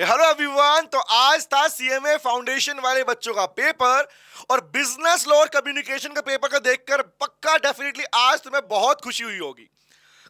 Hello everyone. तो आज था सीएमए फाउंडेशन वाले बच्चों का पेपर और बिजनेस लॉ और कम्युनिकेशन का पेपर का देखकर पक्का डेफिनेटली आज तुम्हें बहुत खुशी हुई होगी।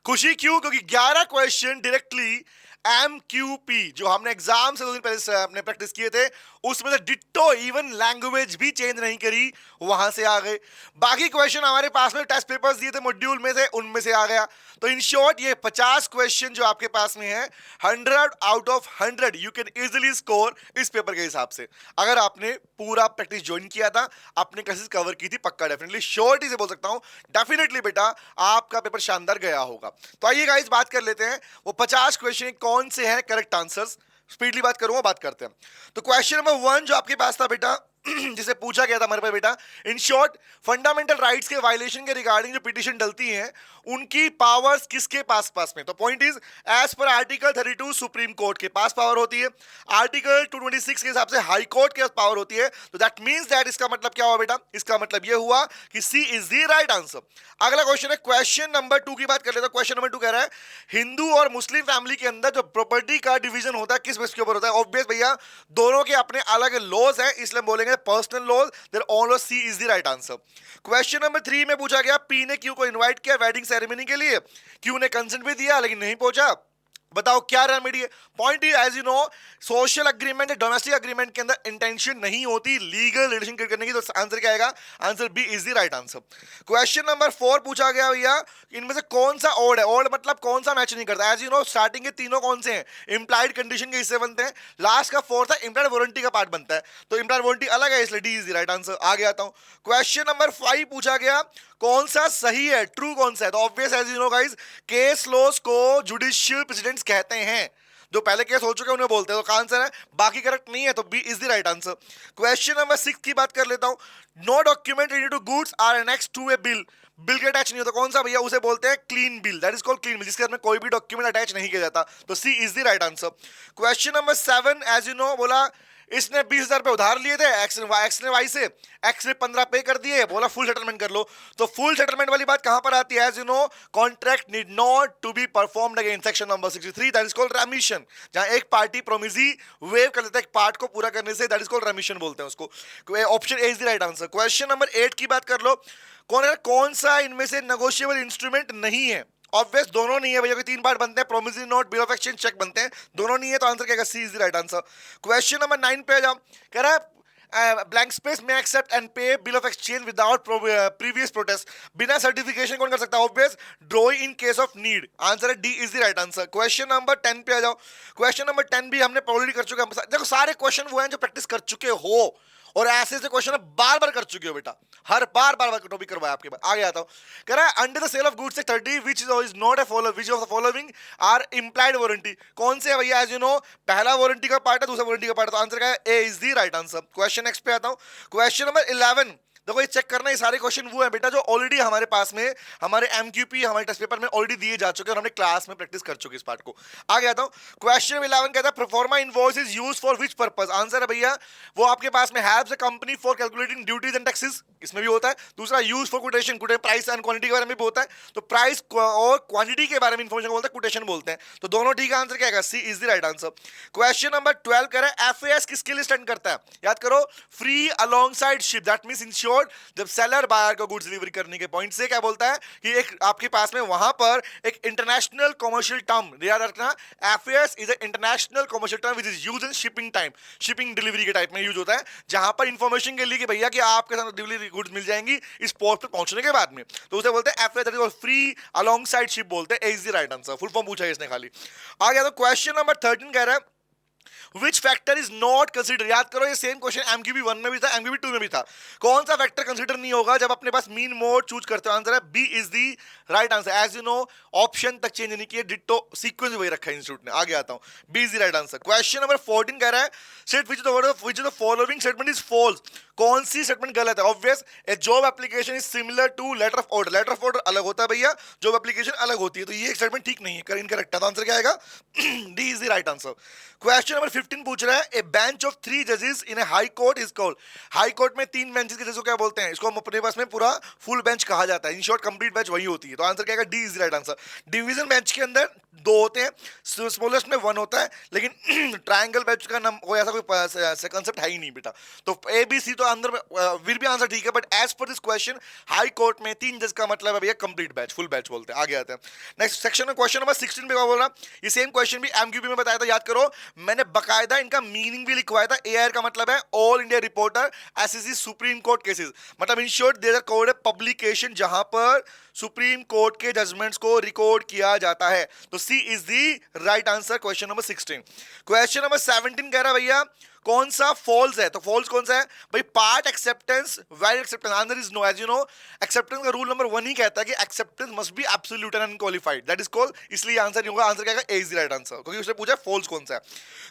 खुशी क्यों? क्योंकि 11 क्वेश्चन डायरेक्टली MQP जो हमने एग्जाम से 2 दिन पहले अपने प्रैक्टिस किए थे उसमें से डिट्टो, इवन लैंग्वेज भी चेंज नहीं करी, वहां से आ गए। बाकी क्वेश्चन हमारे पास में टेस्ट पेपर्स दिए थे मॉड्यूल में से, उनमें से आ गया। तो इन शॉर्ट ये 50 क्वेश्चन जो आपके पास में है 100 out of 100 you can easily score इस पेपर के हिसाब से, अगर आपने पूरा प्रैक्टिस ज्वाइन किया था, अपने क्लासेस कवर की थी। पक्का डेफिनेटली श्योरिटी से बोल सकता हूं, डेफिनेटली बेटा आपका पेपर शानदार गया होगा। तो आइए गाइस बात कर लेते हैं वो 50 क्वेश्चन कौन से हैं करेक्ट आंसर्स। स्पीडली बात करूंगा, बात करते हैं। तो क्वेश्चन नंबर 1 जो आपके पास था बेटा जिसे पूछा गया था हमारे पास बेटा, इन शॉर्ट फंडामेंटल राइट्स के वायलेशन के रिगार्डिंग जो पिटीशन डलती हैं उनकी पावर्स किसके पास पास में। तो point is as per article 32 supreme court के पास पावर होती है, आर्टिकल 226 के हिसाब से हाई कोर्ट के पास पावर होती है। तो दैट मींस दैट इसका मतलब क्या हुआ बेटा? इसका मतलब ये हुआ कि सी इज द राइट आंसर। अगला क्वेश्चन है क्वेश्चन नंबर 2 की बात कर लेते हैं। क्वेश्चन नंबर 2 कह रहा है हिंदू और मुस्लिम फैमिली के अंदर जो प्रॉपर्टी का डिवीजन होता है किस बेस के ऊपर होता है? ऑब्वियस भैया दोनों के अपने अलग लॉज हैं, इसलिए बोलेंगे personal laws, there all C is the right answer. Question number 3 में पूछा गया पी ने क्यू को इनवाइट किया वेडिंग सेरेमनी के लिए, क्यू ने कंसेंट भी दिया लेकिन नहीं पहुंचा, बताओ क्या रेमेडी है? Point is as you know social agreement domestic agreement के अंदर इंटेंशन नहीं होती लीगल रिलेशन क्रिएट करने की। तो आंसर क्या आएगा? Answer B is the right answer. Question number 4 पूछा गया भैया इनमें से कौन सा ओड है? ओड मतलब कौन सा मैच नहीं करता। एज यू नो स्टार्टिंग के तीनों कौन से हैं? इंप्लाइड कंडीशन के हिस्से बनते हैं, लास्ट का फोर्थ है इंप्लाइड वारंटी का पार्ट बनता है। तो इंप्लाइड वारंटी अलग है, इसलिए D is the right answer. आगे आता हूं, क्वेश्चन नंबर 5 पूछा गया कौन सा सही है, ट्रू कौन सा है? तो obvious as you know guys case laws को जुडिशियल प्रेसिडेंट्स कहते हैं, जो पहले केस हो चुके हैं उन्हें बोलते हैं। तो आंसर है बाकी करेक्ट नहीं है, तो B is the right answer. Question number 6 की बात कर लेता हूं, no document related to goods are annexed to a bill, bill के अटैच नहीं होता, कौन सा भैया? उसे बोलते हैं clean bill, that is called clean bill, जिसके अंदर कोई भी डॉक्यूमेंट अटैच नहीं किया जाता। तो C is the right answer. Question number 7 as you know बोला इसने 20,000 रुपए उधार लिए थे एक्स ने वाई से, एक्स ने 15 पे कर दिए, बोला फुल सेटलमेंट कर लो। तो फुल सेटलमेंट वाली बात कहां पर आती है? As you know contract need not to be performed again, section number 63, that is called remission. जहां एक पार्टी प्रोमिसी वेव कर लेता है एक पार्ट को पूरा करने से, दैट इज कॉल्ड रेमिशन बोलते हैं उसको। Option A is the right answer. Question number 8 की बात कर लो, कौन सा इनमें से नेगोशिएबल इंस्ट्रूमेंट नहीं है? ऑब्वियस दोनों नहीं है भैया, कि 3 पार्ट बनते हैं, promissory note, bill of exchange, cheque बनते हैं, दोनों नहीं है। तो आंसर क्या है? C is the right answer. Question number 9 पे आ जाओ, कह रहा है ब्लैंक स्पेस में accept and pay bill of exchange without previous protest, बिना सर्टिफिकेशन कौन कर सकता है? Obvious draw in case of need. Answer है D is the right answer. Question number 10 पे आ जाओ, क्वेश्चन नंबर 10 भी हमने ऑलरेडी कर चुके हैं। देखो सारे क्वेश्चन वो हैं जो प्रैक्टिस कर चुके हो, और ऐसे ऐसे क्वेश्चन बार बार कर चुके हो बेटा, हर बार टॉपिक करवाया आपके पास। आगे आता हूं, कह रहा है under the sale of goods 30 which is not a follow which of the following are implied warranty, कौन से है भैया? एज यू नो पहला वारंटी का पार्ट है, दूसरा वारंटी का पार्ट है। तो आंसर क्या है? A is the right answer. Question next पे आता हूं, क्वेश्चन नंबर 11। देखो ये चेक करना, ये सारे क्वेश्चन वो है बेटा जो ऑलरेडी हमारे पास में हमारे एमक्यूपी हमारे टेस्ट पेपर में ऑलरेडी दिए जा चुके हैं और हमने क्लास में प्रैक्टिस कर चुके इस पार्ट को। आगे आता हूं, क्वेश्चन 11 कहता है proforma invoice is used for which purpose? Answer है भैया वो आपके पास में helps the company for calculating duties and taxes, इसमें भी होता है। दूसरा use for quotation, price and quantity के बारे में भी होता है। तो प्राइस और क्वांटिटी के बारे में इंफॉर्मेशन बोलते हैं, कोटेशन बोलते हैं। तो दोनों ठीक है, आंसर क्या है? C is the right answer. Question number 12 कह रहा है एफएएस किसके लिए स्टैंड करता है? याद करो, free alongside ship, that means in short जब सेलर बायर को गुड्स डिलीवरी करने के पॉइंट से क्या बोलता है कि एक आपके पास में वहां पर एक इंटरनेशनल कमर्शियल टर्म याद रखना, FAS is a international commercial term which is used in shipping time, shipping delivery के टाइप में यूज होता है, जहां पर इंफॉर्मेशन के लिए कि भैया कि आपके साथ डिलीवरी गुड्स मिल जाएंगी इस पोर्ट पे पहुंचने के बाद में। तो उसे बोलते हैं FAS, that is free alongside ship बोलते हैं। A is the right answer. Full form पूछा है इसने खाली। आ गया तो क्वेश्चन नंबर 13 कह रहा है Which factor is not considered? याद करो ये सेम क्वेश्चन MQB 1 में भी था, MQB 2 में भी था। कौन सा फैक्टर कंसीडर नहीं होगा जब अपने पास मीन मोड चूज करते हो? आंसर है B is the right answer. As you know option तक चेंज नहीं किए, डिट्टो सीक्वेंस वही रखा है इंस्टीट्यूट ने। आगे आता हूं, B is the right answer. Question number 14 कह रहा है state which of the following statement is false, कौन सी स्टेटमेंट गलत है? Obvious a job application is similar to letter of order, letter of order अलग होता है भैया, जॉब एप्लीकेशन अलग होती है। तो ये स्टेटमेंट ठीक नहीं है, इनकरेक्ट है। तो आंसर क्या आएगा? D is the right answer. Question number 15 पूछ रहा है, ए बेंच ऑफ 3 जजेस in a high court is called. High court में 3 बेंचेस के जजेस को क्या बोलते हैं? इसको हम अपने पास में पूरा फुल बेंच कहा जाता है। इन शॉर्ट कंप्लीट बेंच वही होती है। तो आंसर क्या है? D is the right answer. Division bench के अंदर 2 होते हैं, स्मॉलेस्ट में 1 होता है, लेकिन ट्रायंगल बेंच का नाम कोई ऐसा कोई कंसेप्ट है ही नहीं बेटा। तो ए बी सी तो अंदर विल भी आंसर ठीक है, but as per this question high court में 3 जज का मतलब है भैया कंप्लीट बेंच, फुल बेंच बोलते हैं। आगे आते हैं नेक्स्ट सेक्शन में। क्वेश्चन नंबर 16 पे क्या बोल रहा, ये सेम क्वेश्चन भी एमक्यूबी में बताया था, याद करो। मैंने बकायदा इनका मीनिंग भी लिखवाया था। एआर का मतलब है All India Reporter SSC Supreme Court cases, मतलब in short there are called publication जहां पर सुप्रीम कोर्ट के जजमेंट्स को रिकॉर्ड किया जाता है। तो C is the right answer question number 16। Question number 17 कह रहा भैया कौन सा फॉल्स है? तो फॉल्स कौन सा है भाई? Part acceptance, valid acceptance. Answer is no. As you know acceptance का रूल नंबर 1 ही कहता है कि acceptance must be absolute and unqualified, that is called. इसलिए आंसर नहीं होगा, आंसर क्या है? A is the right answer, क्योंकि उसने पूछा फॉल्स कौन सा है।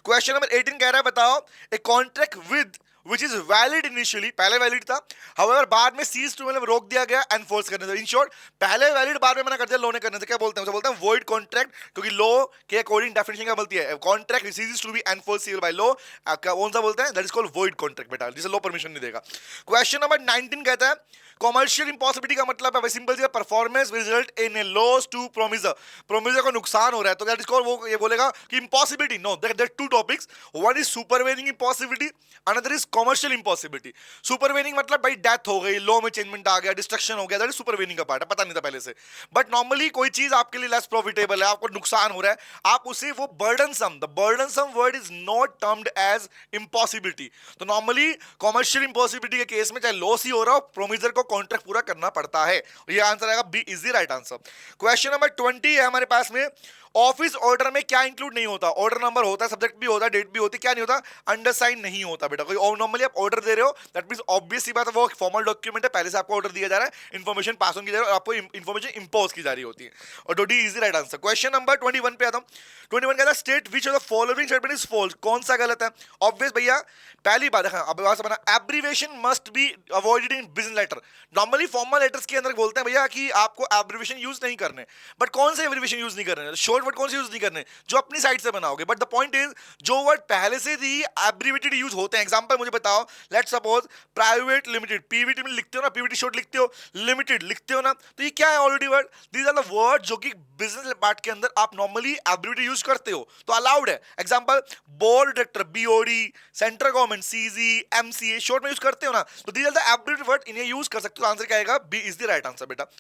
क्वेश्चन नंबर 18 कह रहा है बताओ a contract with which is valid initially, पहले वैलिड था, however बाद में सीज टू मतलब रोक दिया गया एनफोर्स करने से। इन शॉर्ट पहले वैलिड बाद में मना कर दिया लॉ ने करने से। क्या बोलते हैं? उसे बोलते हैं void contract, क्योंकि लॉ के अकॉर्डिंग डेफिनेशन क्या बोलती है? Contract ceases to be enforceable by law, कौन सा बोलते हैं? That is called void contract बेटा, जिसे लॉ परमिशन नहीं देगा। क्वेश्चन नंबर 19 कहता है कॉमर्शियल इंपॉसिबिलिटी का मतलब है simple C performance will result in a loss to promisor. Promisor को नुकसान हो रहा है, तो दैट इज कॉल्ड, वो ये बोलेगा कि impossibility. No, there two topics, one is supervening impossibility, another is commercial impossibility. Supervening मतलब भाई डेथ हो गई, लॉ में चेंजमेंट आ गया, डिस्ट्रक्शन हो गया, दैट इज सुपरवेनिंग का पार्ट है, पता नहीं था पहले से। बट नॉर्मली कोई चीज आपके लिए लेस प्रॉफिटेबल है, आपको नुकसान हो रहा है, आप उसे वो burdensome, the burdensome word is not termed as impossibility. तो नॉर्मली कॉमर्शियल इंपॉसिबिलिटी के केस में चाहे लॉस ही हो रहा हो, प्रोमिसर को कॉन्ट्रैक्ट पूरा करना पड़ता है। ये आंसर आएगा B is the right answer. Question number 20 है हमारे पास में, ऑफिस ऑर्डर में क्या इंक्लूड नहीं होता? ऑर्डर नंबर होता है, सब्जेक्ट भी होता है, डेट भी होती है, क्या नहीं होता? अंडरसाइन नहीं होता बेटा। कोई नॉर्मली आप ऑर्डर दे रहे हो, दैट मींस ऑब्वियस सी बात है वो फॉर्मल डॉक्यूमेंट है, पहले से आपको ऑर्डर दिया जा रहा है, इंफॉर्मेशन पास ऑन की जा रही है और आपको इंफॉर्मेशन इंपोज की जा रही होती है। और D is the right answer. Question number 21 पे आता हूं। 21 कहता है state which of the following statement is false. कौन सा गलत है? ऑब्वियस भैया, पहली बात है, अब बात बना, abbreviation must be avoided in business letter. Normally formal letters के अंदर बोलते हैं भैया कि आपको एब्रीवेशन यूज नहीं करने, बट कौन से एब्रीवेशन यूज नहीं करने? शॉर्ट वर्ड कौन से यूज नहीं करने? जो अपनी साइड से बनाओगे। बट द पॉइंट इज जो वर्ड पहले से ही एब्रीवेटेड यूज होते हैं, एग्जांपल मुझे बताओ, let's suppose private limited, Pvt में लिखते हो ना, पीवीटी शॉर्ट लिखते हो, लिमिटेड लिखते हो ना, तो ये क्या है? Already word. These are the word जो कि बिजनेस पार्ट के अंदर आप नॉर्मली एब्रीवेटेड यूज करते हो, तो अलाउड है। Example board director, BOD, central government, CG, MCA, short में यूज करते हो ना, तो these are the abbreviated word, इन्हें यूज कर सकते हो। आंसर क्या आएगा? B is the right answer बेटा।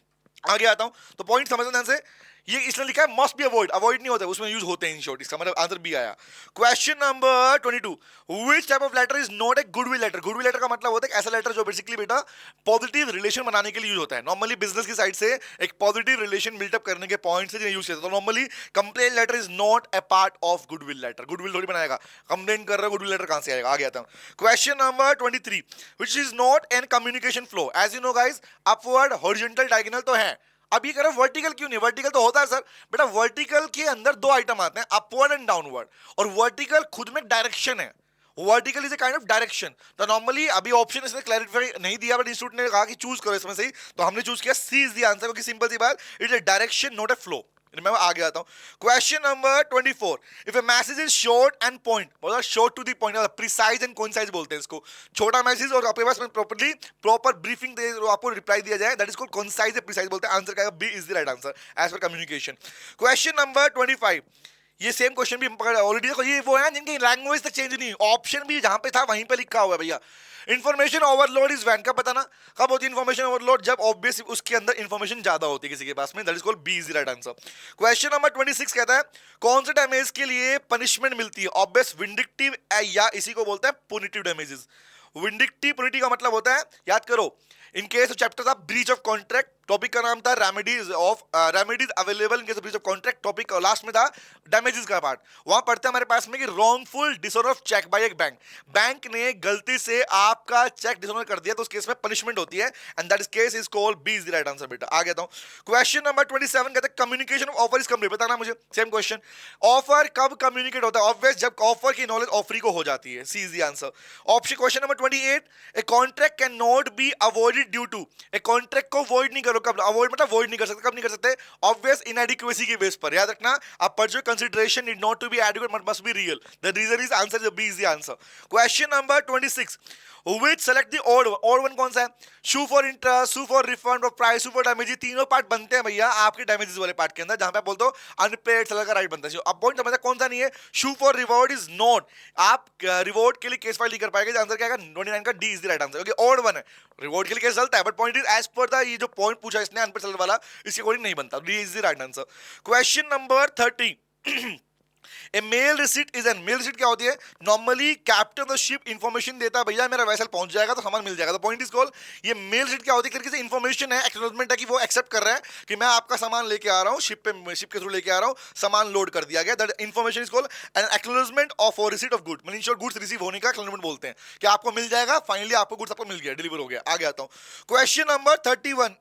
आगे आता हूं, तो पॉइंट समझना ध्यान से, ये इसने लिखा है मस्ट बी अवॉइड, अवॉइड नहीं होता, उसमें यूज होते हैं इन शॉर्ट, इसका मतलब आंसर बी आया। Question number 22, which type of letter is not a goodwill letter? Goodwill letter का मतलब होता है ऐसा लेटर जो बेसिकली बेटा पॉजिटिव रिलेशन बनाने के लिए यूज होता है। नॉर्मली बिजनेस की साइड से एक पॉजिटिव रिलेशन बिल्डअप करने के पॉइंट से यूज होता है। तो normally complain letter is not a part of goodwill letter. Goodwill थोड़ी बनाएगा, कंप्लेन कर रहा है, गुडविल लेटर कहां से आएगा? आ गया था। Question number 23, which is not an communication flow. As you know guys, upward, horizontal, diagonal तो है, अब ये कह रहा है वर्टिकल क्यों नहीं? वर्टिकल तो होता है सर। बेटा वर्टिकल के अंदर 2 आइटम आते हैं, अपवर्ड एंड डाउनवर्ड, और वर्टिकल खुद में डायरेक्शन है। Vertical is a kind of direction. तो नॉर्मली अभी ऑप्शन इसने क्लैरिफाई नहीं दिया, बट इंस्टीट्यूट ने कहा कि चूज करो इसमें से ही, तो हमने चूज किया सी इज द आंसर, क्योंकि सिंपल सी बात, it is a direction not a flow. मैं आगे आता हूं। Question number 24, if a message is short and point, मतलब short to the point, precise and concise बोलते हैं इसको। छोटा मैसेज और आपके पास में प्रॉपर्ली प्रॉपर ब्रीफिंग दे, आपको रिप्लाई दिया जाए, that is called concise and precise बोलते हैं। आंसर क्या है? B is the right answer as per communication. Question number 25, ये सेम क्वेश्चन भी ऑलरेडी देखो, ये वो है जिनकी लैंग्वेज तक चेंज नहीं, ऑप्शन भी जहां पे था वहीं पे लिखा हुआ है भैया। इन्फॉर्मेशन ओवरलोड इज वैन, का पता ना कब होती है इन्फॉर्मेशन ओवरलोड? जब ऑब्वियस उसके अंदर इन्फॉर्मेशन ज्यादा होती है किसी के पास में, that is called B is the right answer. Question number 26 कहता है कौन से डैमेज के लिए पनिशमेंट मिलती है? ऑब्वियस विंडिक्टिव, या इसी को बोलते हैं पुनिटिव डैमेजेस। विंडिक्टिव पुनिटिव का मतलब होता है, याद करो, इन केस ऑफ चैप्टर था ब्रीच ऑफ कॉन्ट्रैक्ट, टॉपिक का नाम था remedies available in case of breach of contract, topic last में था डैमेजेस का पार्ट। वहां पढ़ते हैं हमारे पास में कि wrongful dishonour of cheque by एक बैंक, बैंक ने गलती से आपका चेक डिसऑनर कर दिया, तो उस केस में पनिशमेंट होती है, and that is case is called B is the right answer बेटा। आ गया हूं। क्वेश्चन नंबर 27 कहते हैं communication of offer is complete, बताना मुझे। सेम क्वेश्चन, ऑफर कब कम्युनिकेट होता है? ऑब्वियस जब ऑफर की नॉलेज ऑफरी को हो जाती है, C is the answer. Option question number 28, a contract can not be avoided void it due to, एक कॉन्ट्रैक्ट को void नहीं करो, कब अवॉइड मतलब void नहीं कर सकते, कब नहीं कर सकते, obvious inadequacy के बेस पर, याद रखना आप पढ़ जो consideration need not to be adequate but must be real, the reason is answer, the B is the answer. Question number 26, which select the odd one कौन सा है, sue for interest, sue for refund और price, sue for damage, तीनों part बनते हैं भैया आपके damages वाले पार्ट के अंदर, जहां पे आप बोलते हो अनपेड सेलर का राइट बनता है। अब पॉइंट समझना कौन सा नहीं है, sue for reward is not, आप रिवॉर्ड के लिए केस फाइल नहीं कर पाएंगे, आंसर क्या आएगा 29 का D is the right answer, क्योंकि ऑड वन है, रिवॉर्ड के लिए केस चलता है but point is as per the, ये जो पॉइंट पूछा इसने अनपेड सेलर वाला, इसके अकॉर्डिंग नहीं बनता, D is the right answer. Question number 30, a mail receipt is an, mail receipt क्या होती है, normally captain of the ship information देता है भैया मेरा वेसल पहुंच जाएगा तो सामान मिल जाएगा, तो पॉइंट इज कॉल, ये मेल रिसीट क्या होती है, तरीके से इंफॉर्मेशन है, एक्नॉलेजमेंट है कि वो एक्सेप्ट कर रहा है कि मैं आपका सामान लेके आ रहा हूं, शिप के थ्रू लेके आ रहा हूं, सामान लोड कर दिया गया, that information is called an acknowledgement of receipt of good, mean goods receive होने का एक्नॉलेजमेंट बोलते हैं कि आपको मिल जाएगा, फाइनली आपको गुड्स आपको मिल गया, डिलीवर हो गया। आगे आता हूं, question number 31,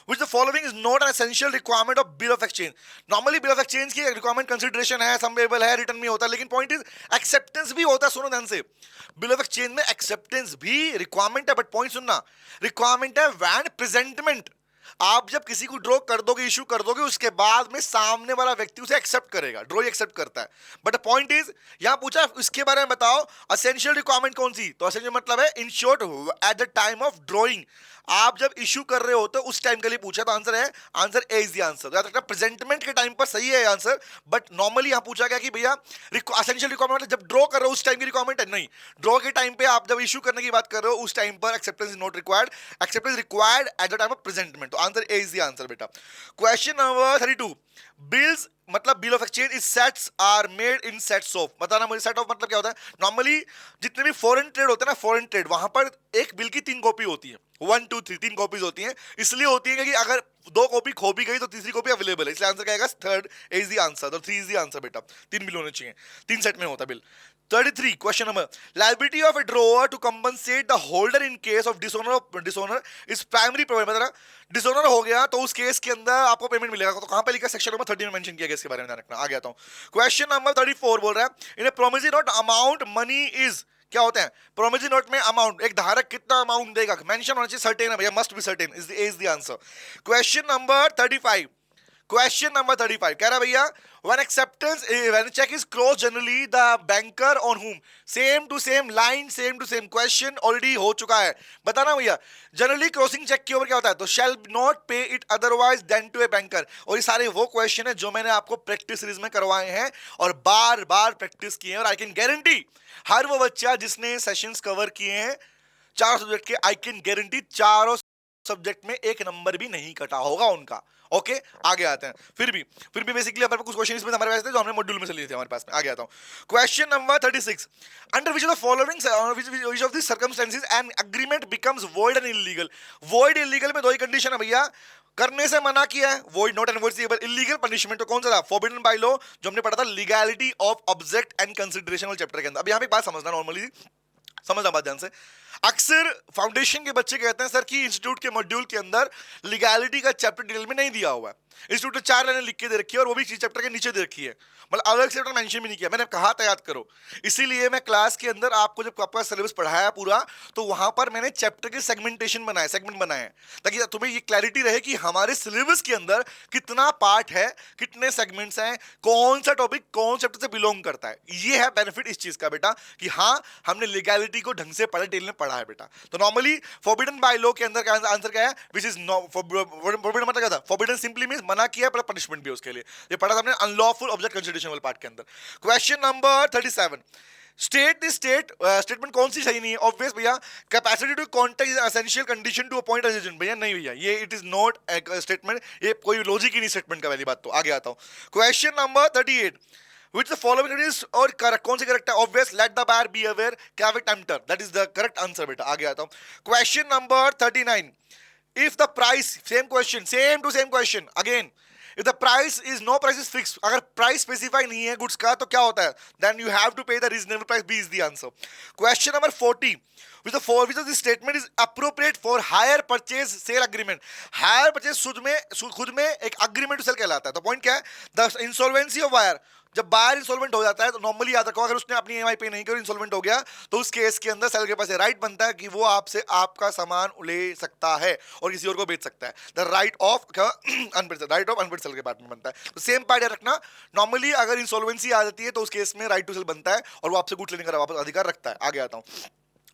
which the following is not an essential requirement of bill of exchange, normally bill of exchange की रिक्वायरमेंट कंसीडरेशन है, समेबल है, रिटर्न में होता है, लेकिन पॉइंट इज एक्सेप्टेंस भी होता है, सुनो ध्यान से, बिल ऑफ एक्सचेंज में एक्सेप्टेंस भी रिक्वायरमेंट है, बट पॉइंट सुनना, रिक्वायरमेंट है वैन प्रेजेंटमेंट, आप जब किसी को ड्रॉ कर दोगे, इशू कर दोगे, उसके बाद में सामने वाला व्यक्ति उसे एक्सेप्ट करेगा, ड्रॉ एक्सेप्ट करता है, बट पॉइंट इज यहां पूछा इसके बारे में बताओ एसेंशियल रिक्वायरमेंट कौन सी, तो एसेंशियल मतलब है in short eight the time of drawing, आप जब इशू कर रहे हो तो उस टाइम के लिए पूछा, तो आंसर है, answer A is the answer, याद रखना प्रेजेंटमेंट के टाइम पर सही है आंसर, बट नॉर्मली यहां पूछा गया कि भैया एसेंशियल रिक्वायरमेंट जब ड्रॉ कर रहे हो उस टाइम की रिक्वायरमेंट है, नहीं, ड्रॉ के टाइम पे आप जब इशू करने की बात कर रहे हो उस टाइम पर acceptance is not required, acceptance required at the time of presentment, तो answer A is the answer बेटा। क्वेश्चन नंबर 32, बिल्स मतलब bill of exchange is sets are made in sets of, बताना मुझे सेट ऑफ मतलब क्या होता है, normally जितने भी फॉरेन ट्रेड होते हैं ना, फॉरेन ट्रेड वहां पर एक बिल की 3 कॉपी होती है, 1 2 3 3 कॉपीज होती हैं, इसलिए होती है कि अगर 2 कॉपी खो भी गई तो तीसरी कॉपी अवेलेबल है, इसलिए आंसर क्या आएगा, थर्ड इज द आंसर, तो 3 इज द आंसर बेटा, 3 बिल होने चाहिए, 3 सेट में होता है bill. 33 question number, liability of a drawer to compensate the holder in case of dishonour is primary provide, बताना डिसऑनर हो गया तो उस केस के अंदर आपको पेमेंट मिलेगा, तो कहां पे लिखा, सेक्शन नंबर 30 में मेंशन किया गया, इसके बारे में ध्यान रखना। आगे आता हूं, क्वेश्चन नंबर 34 बोल रहा है, in a promissory note amount money is, क्या होता है प्रोमिसरी नोट में अमाउंट, एक धारक कितना अमाउंट देगा, मेंशन होना चाहिए, सर्टेन है भैया, must be certain, is the answer. Question number 35, question number 35 कह रहा भैया, when acceptance when check is closed generally the banker on whom, same to same line, same to same question already हो चुका है, बताना भैया जनरली क्रॉसिंग चेक के ऊपर क्या होता है, तो shall not pay it otherwise than to a banker, और ये सारे वो क्वेश्चन है जो मैंने आपको प्रैक्टिस सीरीज में करवाए हैं और बार बार प्रैक्टिस किए हैं, और आई कैन गारंटी हर वो बच्चा जिसने सेशंस कवर किए हैं 4 सब्जेक्ट के, आई कैन गारंटी चारों सब्जेक्ट में एक नंबर भी नहीं कटा होगा उनका। ओके आगे आते हैं, फिर भी बेसिकली हमारे पास कुछ क्वेश्चन इसमें हमारे पास थे जो हमने मॉड्यूल में से लिए थे हमारे पास में। आगे आता हूं, question number 36, under which of the following which of the circumstances an agreement becomes void and illegal, void illegal में 2 ही कंडीशन है भैया, करने से मना किया है, void not enforceable, illegal punishment तो कौन सा था, फॉरबिडन बाय लॉ, जो हमने पढ़ा था legality of object and consideration वाले चैप्टर के अंदर। अब यहां पे एक बात समझना, नॉर्मली समझना बात ध्यान से, अक्सर फाउंडेशन के बच्चे कहते हैं सर कि इंस्टीट्यूट के मॉड्यूल के अंदर लीगैलिटी का चैप्टर डिटेल में नहीं दिया हुआ है, इंस्टीट्यूट ने 4 लाइनें लिख के दे रखी है और वो भी चैप्टर के नीचे दे रखी है, मतलब अलग से चैप्टर मेंशन भी नहीं किया, मैंने कहा था याद करो, इसीलिए मैं क्लास के अंदर आपको जब आपका सिलेबस पढ़ाया पूरा तो वहां पर मैंने चैप्टर के सेगमेंटेशन बनाए, सेगमेंट बनाए ताकि तुम्हें ये क्लैरिटी रहे कि हमारे सिलेबस के अंदर कितना पार्ट है, कितने सेगमेंट्स हैं, कौन सा टॉपिक कौन चैप्टर से बिलोंग करता है। ये है बेनिफिट इस चीज का बेटा कि हाँ हमने लीगैलिटी को ढंग से पढ़ा, डिटेल में पढ़ा है बेटा। तो नॉर्मली फॉरबिडन बाय लॉ के अंदर का आंसर क्या है, विच इज फॉरबिडन मतलब क्या था, फॉरबिडन सिंपली मींस मना किया पर पनिशमेंट भी उसके लिए, ये पढ़ा था हमने अनलॉफुल ऑब्जेक्ट कंसीडरेशन वाले पार्ट के अंदर। Question number 37, state the statement कौन सी सही नहीं है, ऑब्वियस भैया, capacity to contact is essential condition to appoint agent, भैया नहीं भैया ये इट इज नॉट स्टेटमेंट, ये कोई लॉजिक ही नहीं स्टेटमेंट का वाली बात। तो आगे आता हूं, question number 38, which the following is और correct कौन सी करेक्ट है, obvious let the buyer be aware caveat emptor, that is the correct answer बेटा। आगे आता हूं, question number 39, if the price, same question, same to same question again, if the price is no price is fixed, अगर price specify नहीं है goods का तो क्या होता है, then you have to pay the reasonable price, B is the answer। question number 40, which of the statement is appropriate for hire purchase sale agreement, hire purchase खुद में एक agreement to sell कहलाता है, तो point क्या है, the insolvency of buyer, जब buyer insolvent हो जाता है तो नॉर्मली याद रखो, अगर उसने अपनी ईएमआई पे नहीं की और इंसॉल्वेंट हो गया तो उस केस के अंदर सेलर के पास राइट बनता है कि वो आपसे आपका सामान ले सकता है और किसी और को बेच सकता है। The right of unpaid sale के पार्ट में बनता है। तो सेम पार्ट याद रखना, नॉर्मली अगर इंसॉल्वेंसी आ जाती है तो उस केस में राइट टू सेल बनता है और वो आपसे गुड्स लेने का वापस अधिकार रखता है। आगे आता हूं।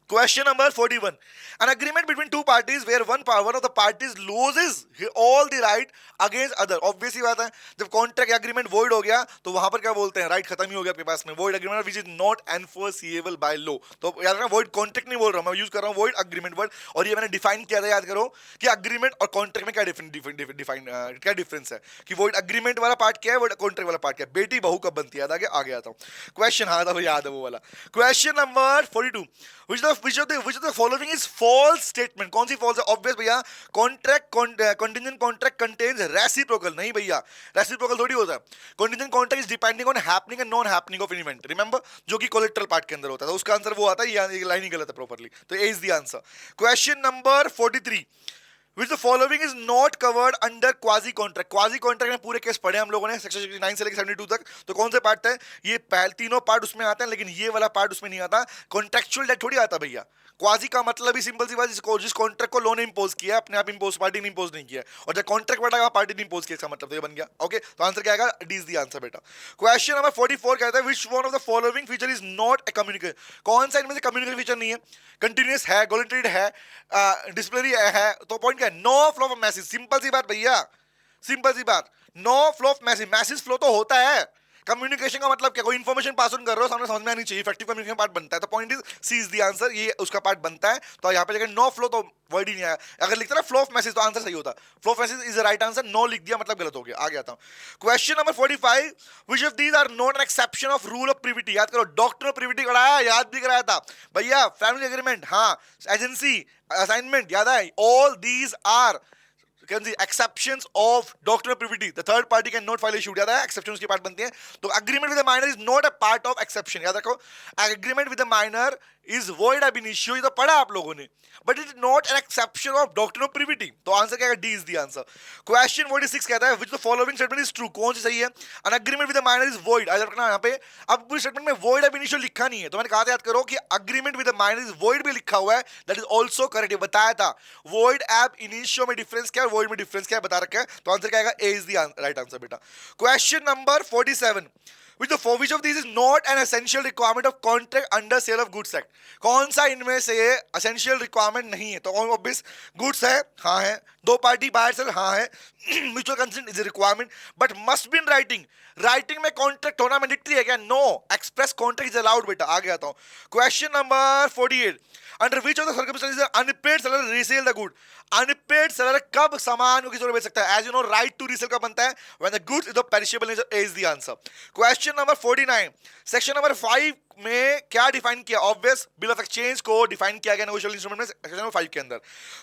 Question number 41. An agreement between two parties where one of the parties loses all the right against other. Obviously बात है, जब कॉन्ट्रैक्ट एग्रीमेंट void हो गया तो वहां पर क्या बोलते हैं, राइट खत्म ही हो गया आपके पास में। void agreement which is not enforceable by law. तो याद रखना void कॉन्ट्रैक्ट नहीं बोल रहा हूं मैं, यूज कर रहा हूं void agreement वर्ड। और ये मैंने डिफाइन किया था, याद करो कि अग्रीमेंट और कॉन्ट्रैक्ट में क्या डिफरेंस है, कि void agreement वाला पार्ट क्या है, void कॉन्ट्रैक्ट वाला पार्ट क्या है। बेटी बहू कब बनती है, आगे आता हूं। क्वेश्चन, हाँ था याद है वो वाला। Question number 42. which of the following is false statement? कौन सी false है? obvious भैया, contingent contract contains reciprocal। नहीं भैया, reciprocal थोड़ी होता है। contingent contract is depending on happening and non happening of an event, remember, जो कि collateral part के अंदर होता है। तो उसका आंसर वो आता है, ये लाइन ही गलत है प्रॉपरली, तो A is the answer। Question number 43. Which the following is not covered under quasi contract? Quasi contract में पूरे केस पढ़े हम लोगों ने सेक्शन 69 से लेकर 72 तक। तो कौन से पार्ट है ये? तीनों पार्ट उसमें आते हैं, लेकिन ये वाला पार्ट उसमें नहीं आता। कॉन्ट्रेक्चुअल डेट थोड़ी आता भैया। क्वाजी का मतलब ही सिंपल सी बात, जिस कॉन्ट्रैक्ट को लॉ ने इंपोज किया, अपने आप इंपोज, पार्टी ने इंपोज नहीं किया। और जब कॉन्ट्रैक्ट बढ़ा पार्टी ने इंपोज किया, इसका मतलब तो ये बन गया। ओके, तो आंसर क्या आएगा? डी इज द आंसर बेटा। क्वेश्चन नंबर 44 कहता है which one of the following feature is not A communication? कौन सा इनमें से कम्युनिकेशन फीचर नहीं है? कंटिन्यूअस है, वॉलंटरी है, डिस्प्लेरी है। तो पॉइंट क्या है? No flow of message. Simple सी बात भैया, सिंपल सी बात, no flow of message. Message flow तो होता है, कम्युनिकेशन का मतलब क्या? कोई इंफॉर्मेशन पास ऑन कर रहे हो, सामने समझ में आनी चाहिए, इफेक्टिव कम्युनिकेशन पार्ट बनता है। तो point is C is the answer, ये उसका पार्ट बनता है। तो यहाँ पे लेकिन नो फ्लो तो वर्ड ही नहीं आया। अगर लिखता ना फ्लो ऑफ मैसेज तो आंसर सही होता। Flow of message is the right answer, no लिख दिया मतलब गलत हो गया। आगे आता हूं। Question number 45. Which of these are not an exception of rule of privity? याद करो, डॉक्टर ऑफ प्रिविटी कराया, याद भी कराया था भैया। फैमिली एग्रीमेंट, हाँ। एजेंसी असाइनमेंट, याद है। All these are exceptions of doctrine of privity. The third party can not file a suit, याद है, exceptions की पार्ट बनती है। तो agreement with a minor is not a part of exception, याद रखो। agreement with a minor is void ab initio, ये तो पढ़ा आप लोगों ने, but it is not an exception of doctrine of privity। तो आंसर क्या है? D is the answer। Question 46 कहता है which the following statement is true? कौन सी सही है? An agreement with a minor is void, याद रखना यहाँ पे। अब पूरी स्टेटमेंट में void ab initio लिखा नहीं है, तो मैंने कहा था याद करो कि agreement with a minor is void भी लिखा हुआ है, that is also correct, ये बताया था। void ab initio में डिफरेंस क्या है, void में डिफरेंस क्या है बता रखा है। तो आंसर क्या आएगा? A is the right answer बेटा। Question number 47. Which of these is not an essential requirement of contract under sale of goods act? कौन सा इनमें से essential requirement नहीं है? तो obvious goods है, हाँ है। दो पार्टी बायर सेल, हाँ है। mutual consent is a requirement but must be in writing। Writing में कॉन्ट्रैक्ट होना मैंडेटरी है क्या? No, express contract is allowed बेटा। आगे आता हूं। Question number 48. Under which of the circumstances unpaid seller resale the good? Unpaid seller कब सामान को किसी और बेच सकता है? As you know, right to resale कब बनता है? When the goods is of perishable nature, is the answer. Question number 49. Section number 5 में क्या डिफाइन किया? ऑब्वियस बिल ऑफ एक्सचेंज को डिफाइन किया गया नेगोशिएबल इंस्ट्रूमेंट में, सेक्शन नंबर 5 के अंदर।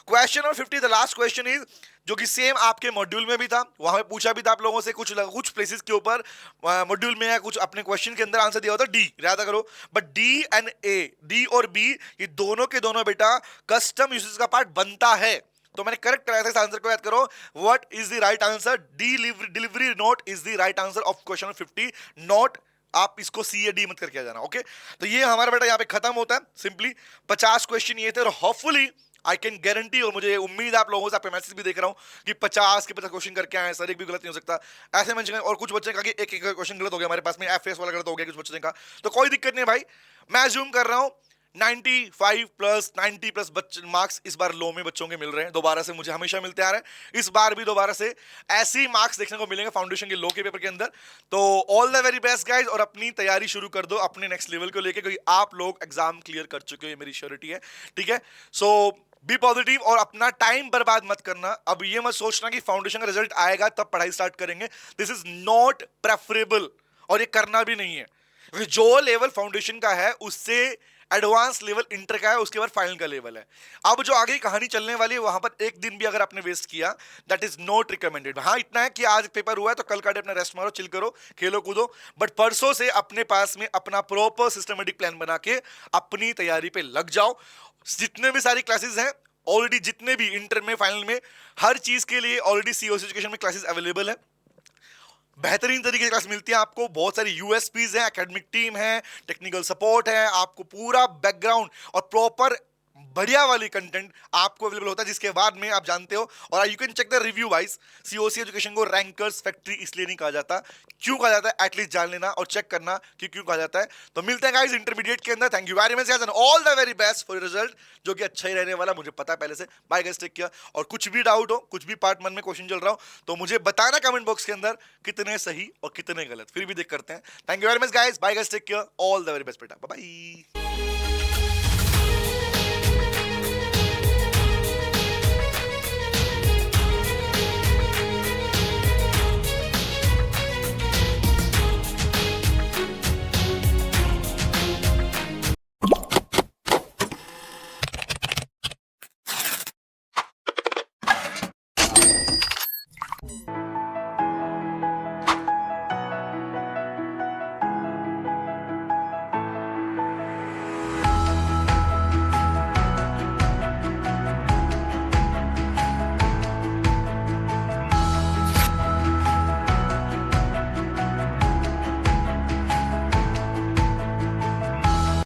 Question number 50, the last question is, जो कि सेम आपके मॉड्यूल में भी था, वहां पे पूछा भी था आप लोगों से कुछ प्लेसेस के ऊपर मॉड्यूल में या कुछ अपने क्वेश्चन के अंदर आंसर दिया होता डी, याद करो। But D and A, D और बी, ये दोनों के दोनों बेटा कस्टम यूसेज का पार्ट बनता है। तो मैंने करेक्ट कराया था, इस आंसर को याद करो। What is the right answer? Delivery note is the right answer of question 50 not. आप इसको सी या डी मत करके आ जाना। ओके, तो ये हमारा बेटा यहाँ पे खत्म होता है। सिंपली 50 क्वेश्चन ये थे और होपफुली आई कैन गारंटी, और मुझे उम्मीद है आप लोगों से, आपके मैसेज भी देख रहा हूं कि 50 के 50 क्वेश्चन करके आए, सर एक भी गलत नहीं हो सकता ऐसे में। और कुछ बच्चे का कि एक क्वेश्चन गलत हो गया हमारे पास में, एफ वाला गलत हो गया कुछ बच्चे का, तो कोई दिक्कत नहीं भाई। मैं जूम कर रहा हूं 95 प्लस 90 प्लस मार्क्स इस बार लो में बच्चों के मिल रहे हैं। दोबारा से मुझे हमेशा मिलते आ रहे हैं, इस बार भी दोबारा से ऐसे ही मार्क्स देखने को मिलेंगे फाउंडेशन के लो के पेपर के अंदर। तो all the very best guys, और अपनी तैयारी शुरू कर दो अपने नेक्स्ट लेवल को लेके, क्योंकि आप लोग एग्जाम क्लियर कर चुके हो, ये मेरी श्योरिटी है। ठीक है, सो बी पॉजिटिव और अपना टाइम बर्बाद मत करना। अब ये मत सोचना कि फाउंडेशन का रिजल्ट आएगा तब पढ़ाई स्टार्ट करेंगे, दिस इज नॉट प्रेफरेबल, और ये करना भी नहीं है, क्योंकि जो लेवल फाउंडेशन का है उससे एडवांस लेवल इंटर का है, उसके बाद फाइनल का लेवल है। अब जो आगे कहानी चलने वाली है वहां पर एक दिन भी अगर आपने वेस्ट किया, दैट इज नॉट रिकमेंडेड। हाँ, इतना है कि आज पेपर हुआ है तो कल का डे अपना रेस्ट मारो, चिल करो, खेलो कूदो, बट परसों से अपने पास में अपना प्रॉपर सिस्टमेटिक प्लान बना के अपनी तैयारी पे लग जाओ। जितने भी सारी क्लासेस हैं ऑलरेडी, जितने भी इंटर में फाइनल में, हर चीज के लिए ऑलरेडी सीओसी एजुकेशन में क्लासेस अवेलेबल है। बेहतरीन तरीके से क्लास मिलती है आपको, बहुत सारी यूएसपीज हैं, एकेडमिक टीम है, टेक्निकल सपोर्ट है, आपको पूरा बैकग्राउंड और प्रॉपर बढ़िया वाली कंटेंट आपको अवेलेबल होता है, जिसके बाद में आप जानते हो। और you can check the review wise. COC education को रैंकर्स फैक्ट्री इसलिए नहीं कहा जाता, क्यों कहा जाता है एटलीस्ट जान लेना और चेक करना कि क्यों कहा जाता है। तो मिलते हैं गाइस इंटरमीडिएट के अंदर। Thank you very much guys and all the very best for your result, जो कि अच्छा ही रहने वाला, मुझे पता है पहले से। Bye guys, take care. और कुछ भी डाउट हो, कुछ भी पार्ट मन में क्वेश्चन चल रहा हो, तो मुझे बताना कमेंट बॉक्स के अंदर कितने सही और कितने गलत, फिर भी देख करते हैं। Thank you very much guys, bye guys, take care, all the very best बेटा, बाय बाय।